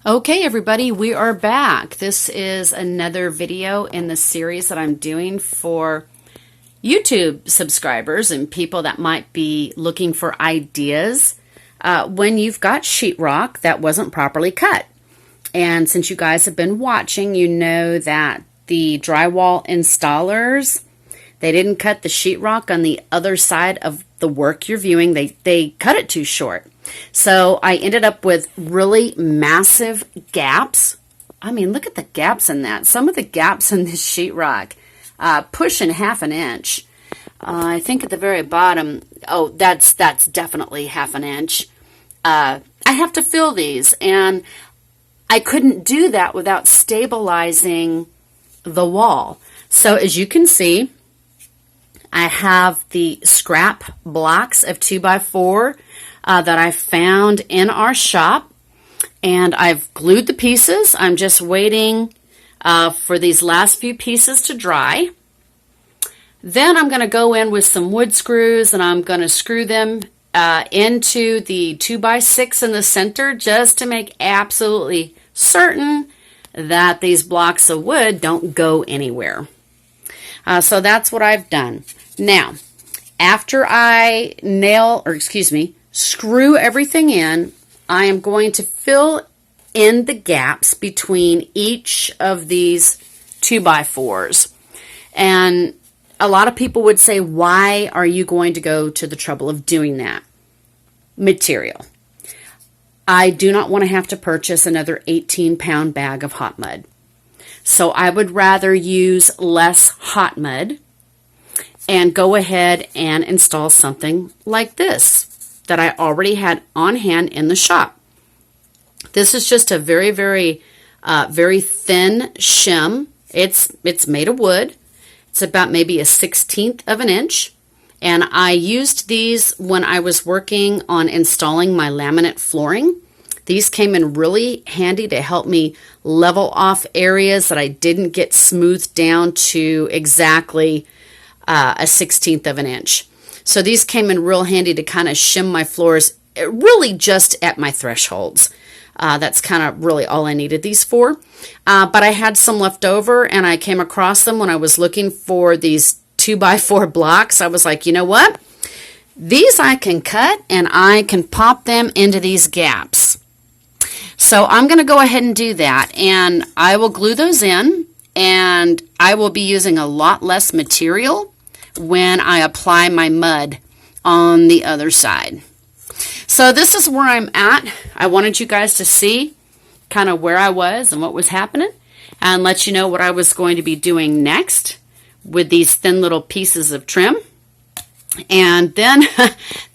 Okay, everybody, we are back. This is another video in the series that I'm doing for YouTube subscribers and people that might be looking for ideas when you've got sheetrock that wasn't properly cut. And since you guys have been watching, you know that the drywall installers, they didn't cut the sheetrock on the other side of the work you're viewing. They cut it too short. So I ended up with really massive gaps. I mean, look at the gaps in that. Some of the gaps in this sheetrock, pushing half an inch. I think at the very bottom, oh, that's definitely half an inch. I have to fill these, and I couldn't do that without stabilizing the wall. So as you can see, I have the scrap blocks of 2x4 that I found in our shop, and I've glued the pieces. I'm just waiting for these last few pieces to dry. Then I'm going to go in with some wood screws, and I'm going to screw them into the 2x6 in the center just to make absolutely certain that these blocks of wood don't go anywhere. So that's what I've done. Now, after I screw everything in, I am going to fill in the gaps between each of these 2x4s. And a lot of people would say, why are you going to go to the trouble of doing that? Material. I do not want to have to purchase another 18-pound bag of hot mud. So I would rather use less hot mud and go ahead and install something like this that I already had on hand in the shop. This is just a very, very, very thin shim. It's made of wood. It's about maybe 1/16 of an inch. And I used these when I was working on installing my laminate flooring. These came in really handy to help me level off areas that I didn't get smoothed down to exactly 1/16 of an inch. So these came in real handy to kind of shim my floors really just at my thresholds. That's kind of really all I needed these for. But I had some left over, and I came across them when I was looking for these 2x4 blocks. I was like, you know what? These I can cut, and I can pop them into these gaps. So I'm going to go ahead and do that, and I will glue those in, and I will be using a lot less material when I apply my mud on the other side. So this is where I'm at. I wanted you guys to see kind of where I was and what was happening, and let you know what I was going to be doing next with these thin little pieces of trim. And then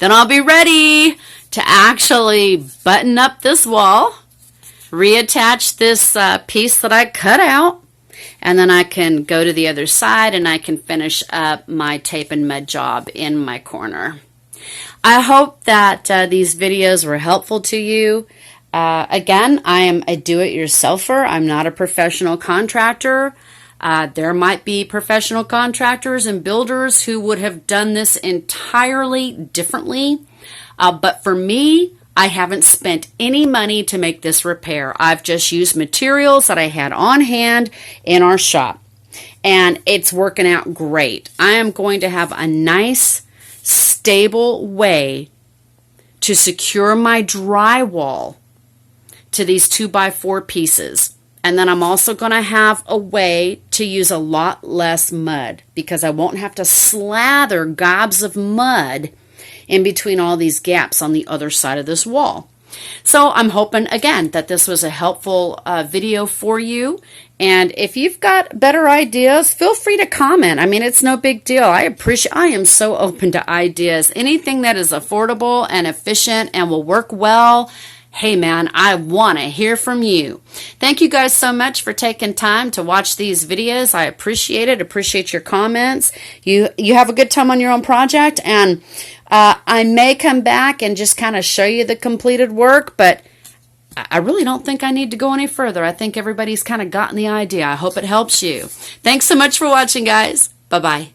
I'll be ready to actually button up this wall, reattach this piece that I cut out, and then I can go to the other side and I can finish up my tape and mud job in my corner. I hope that these videos were helpful to you. Again, I am a do-it-yourselfer. I'm not a professional contractor. There might be professional contractors and builders who would have done this entirely differently. But for me, I haven't spent any money to make this repair. I've just used materials that I had on hand in our shop, and it's working out great. I am going to have a nice, stable way to secure my drywall to these 2x4 pieces. And then I'm also going to have a way to use a lot less mud, because I won't have to slather gobs of mud in between all these gaps on the other side of this wall. So I'm hoping, again, that this was a helpful video for you. And if you've got better ideas, feel free to comment. I mean, it's no big deal. I am so open to ideas. Anything that is affordable and efficient and will work well, hey man, I want to hear from you. Thank you guys so much for taking time to watch these videos. I appreciate it. Appreciate your comments. You have a good time on your own project, and I may come back and just kind of show you the completed work, but I really don't think I need to go any further. I think everybody's kind of gotten the idea. I hope it helps you. Thanks so much for watching, guys. Bye-bye.